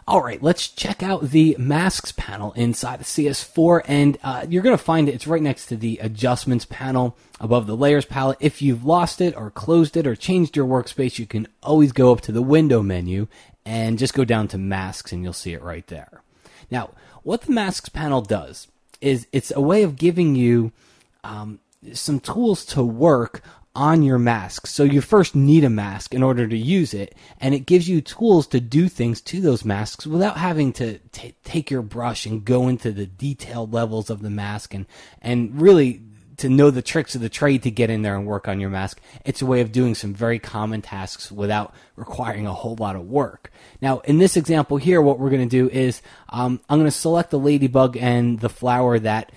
All right, let's check out the masks panel inside of CS4, and you're going to find it's right next to the adjustments panel above the layers palette. If you've lost it or closed it or changed your workspace, you can always go up to the window menu and just go down to masks and you'll see it right there. Now, what the masks panel does is it's a way of giving you some tools to work on your mask. So you first need a mask in order to use it, and it gives you tools to do things to those masks without having to take your brush and go into the detailed levels of the mask and really to know the tricks of the trade to get in there and work on your mask. It's a way of doing some very common tasks without requiring a whole lot of work. Now, in this example here, what we're going to do is I'm going to select the ladybug and the flower that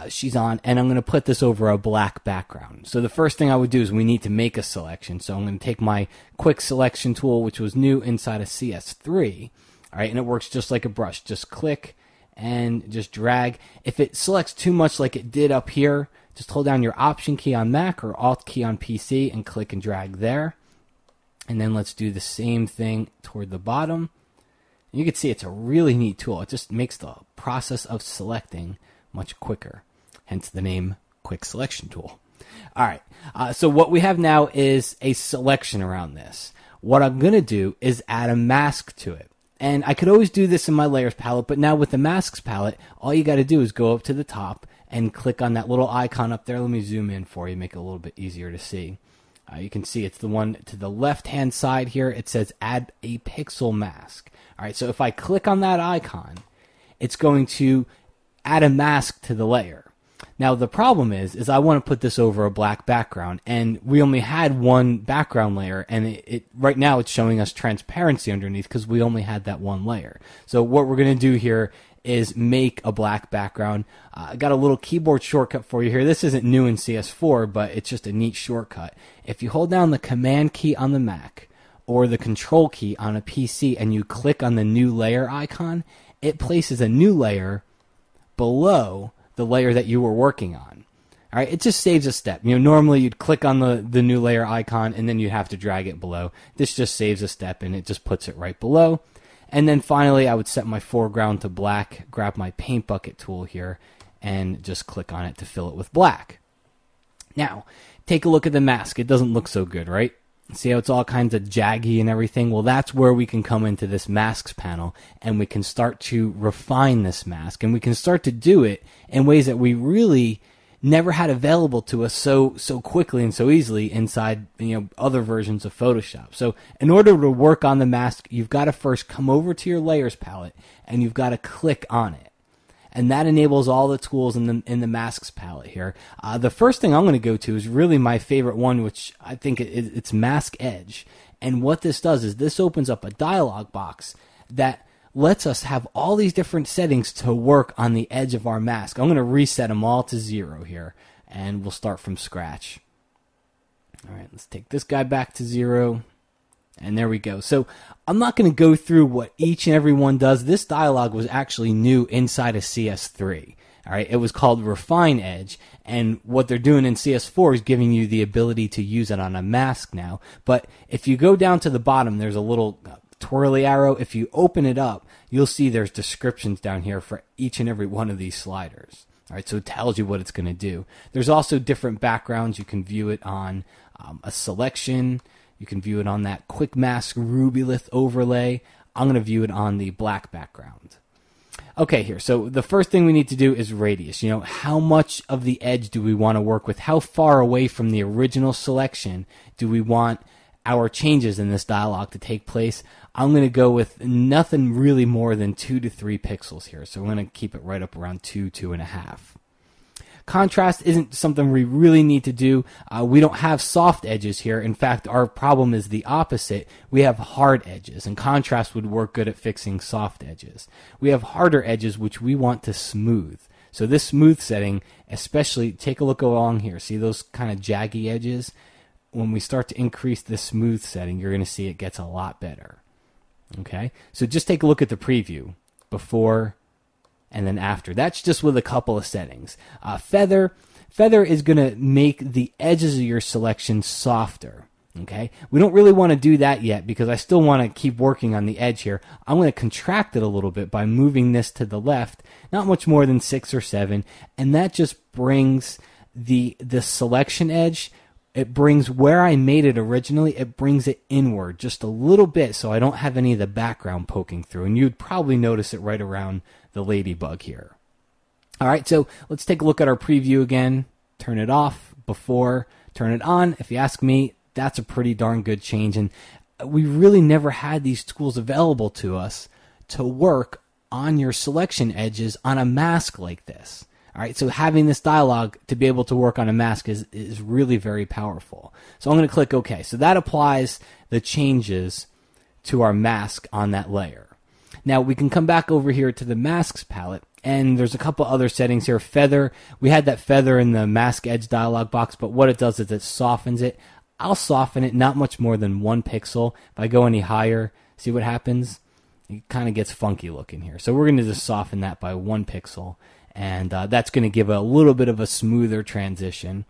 she's on, and I'm going to put this over a black background. So the first thing I would do is we need to make a selection. So I'm going to take my quick selection tool, which was new inside of CS3. All right, and it works just like a brush. Just click and just drag. If it selects too much like it did up here, just hold down your Option key on Mac or Alt key on PC and click and drag there. And then let's do the same thing toward the bottom. You can see it's a really neat tool. It just makes the process of selecting much quicker, hence the name Quick Selection Tool. All right, so what we have now is a selection around this. What I'm going to do is add a mask to it. And I could always do this in my layers palette, but now with the masks palette, all you got to do is go up to the top and click on that little icon up there. Let me zoom in for you, make it a little bit easier to see. You can see it's the one to the left-hand side here. It says Add a Pixel Mask. All right, so if I click on that icon, it's going to add a mask to the layer. Now the problem is I want to put this over a black background, and we only had one background layer, and it right now it's showing us transparency underneath because we only had that one layer. So what we're going to do here is make a black background. I got a little keyboard shortcut for you here. This isn't new in CS4, but it's just a neat shortcut. If you hold down the Command key on the Mac or the Control key on a PC and you click on the new layer icon, it places a new layer below the layer that you were working on. All right, it just saves a step. You know, normally you'd click on the new layer icon and then you'd have to drag it below. This just saves a step and it just puts it right below. And then finally, I would set my foreground to black, grab my paint bucket tool here, and just click on it to fill it with black. Now, take a look at the mask. It doesn't look so good, right? See how it's all kinds of jaggy and everything? Well, that's where we can come into this masks panel, and we can start to refine this mask, and we can start to do it in ways that we really never had available to us so quickly and so easily inside, other versions of Photoshop. So in order to work on the mask, you've got to first come over to your layers palette and you've got to click on it. And that enables all the tools in the masks palette here. The first thing I'm going to go to is really my favorite one, which I think it's Mask Edge. And what this does is this opens up a dialog box that lets us have all these different settings to work on the edge of our mask. I'm going to reset them all to 0 here, and we'll start from scratch. All right, let's take this guy back to 0, and there we go. So I'm not going to go through what each and every one does. This dialog was actually new inside of CS3. All right, it was called Refine Edge, and what they're doing in CS4 is giving you the ability to use it on a mask now. But if you go down to the bottom, there's a little twirly arrow. If you open it up, you'll see there's descriptions down here for each and every one of these sliders. All right, so it tells you what it's going to do. There's also different backgrounds. You can view it on a selection. You can view it on that quick mask Rubylith overlay. I'm going to view it on the black background. Okay, here. So the first thing we need to do is radius. How much of the edge do we want to work with? How far away from the original selection do we want our changes in this dialog to take place? I'm going to go with nothing really more than 2 to 3 pixels here. So we're going to keep it right up around 2.5. Contrast isn't something we really need to do. We don't have soft edges here. In fact, our problem is the opposite. We have hard edges, and contrast would work good at fixing soft edges. We have harder edges, which we want to smooth. So this smooth setting, especially, take a look along here. See those kind of jaggy edges? When we start to increase the smooth setting, you're going to see it gets a lot better. Okay, so just take a look at the preview before and then after. That's just with a couple of settings. Feather is going to make the edges of your selection softer. Okay, we don't really want to do that yet because I still want to keep working on the edge here. I'm going to contract it a little bit by moving this to the left, not much more than 6 or 7, and that just brings the selection edge, it brings where I made it originally, it brings it inward just a little bit so I don't have any of the background poking through, and you'd probably notice it right around the ladybug here. All right, so let's take a look at our preview again. Turn it off before, turn it on. If you ask me, that's a pretty darn good change, and we really never had these tools available to us to work on your selection edges on a mask like this. All right, so having this dialog to be able to work on a mask is really very powerful. So I'm going to click OK. So that applies the changes to our mask on that layer. Now we can come back over here to the masks palette, and there's a couple other settings here. Feather, we had that feather in the mask edge dialog box, but what it does is it softens it. I'll soften it not much more than 1 pixel. If I go any higher, see what happens? It kind of gets funky looking here. So we're going to just soften that by 1 pixel. And that's going to give a little bit of a smoother transition.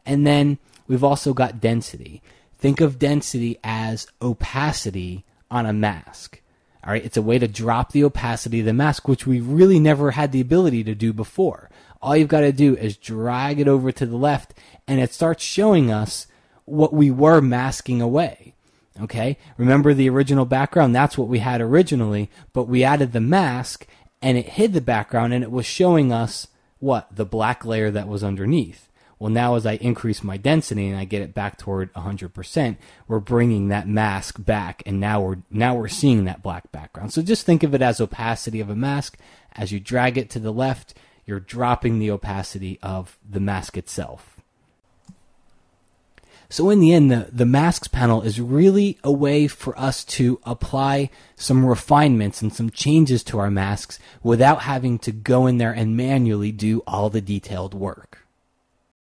And then we've also got density. Think of density as opacity on a mask. All right, it's a way to drop the opacity of the mask, which we really never had the ability to do before. All you've got to do is drag it over to the left, and it starts showing us what we were masking away. Okay, remember the original background? That's what we had originally, but we added the mask, and it hid the background, and it was showing us what? The black layer that was underneath. Well, now as I increase my density and I get it back toward 100%, we're bringing that mask back, and now we're seeing that black background. So just think of it as opacity of a mask. As you drag it to the left, you're dropping the opacity of the mask itself. So in the end, the masks panel is really a way for us to apply some refinements and some changes to our masks without having to go in there and manually do all the detailed work.